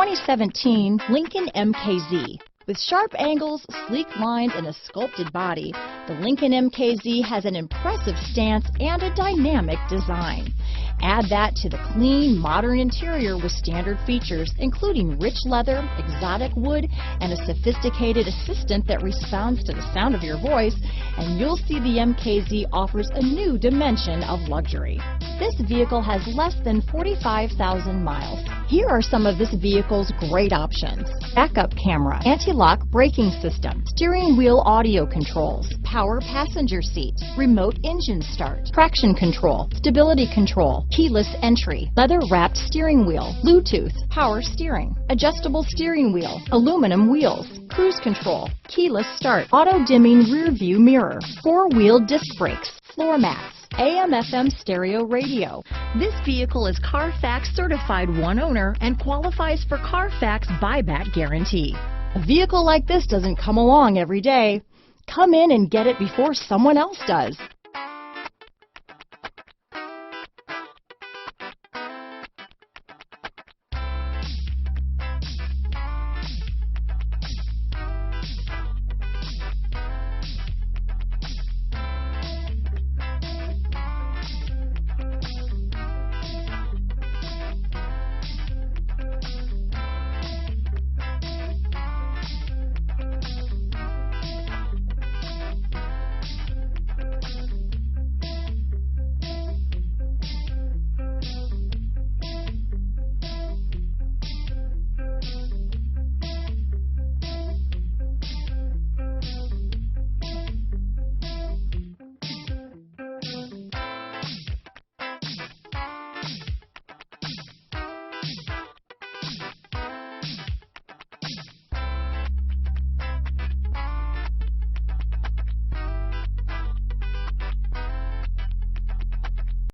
2017 Lincoln MKZ. With sharp angles, sleek lines, and a sculpted body, the Lincoln MKZ has an impressive stance and a dynamic design. Add that to the clean, modern interior with standard features, including rich leather, exotic wood, and a sophisticated assistant that responds to the sound of your voice, and you'll see the MKZ offers a new dimension of luxury. This vehicle has less than 45,000 miles. Here are some of this vehicle's great options: backup camera, anti-lock braking system, steering wheel audio controls, power passenger seat, remote engine start, traction control, stability control, keyless entry, leather-wrapped steering wheel, Bluetooth, power steering, adjustable steering wheel, aluminum wheels, cruise control, keyless start, auto-dimming rear view mirror, four-wheel disc brakes, floor mats, AM/FM stereo radio. This vehicle is Carfax certified one owner and qualifies for Carfax buyback guarantee. A vehicle like this doesn't come along every day. Come in and get it before someone else does.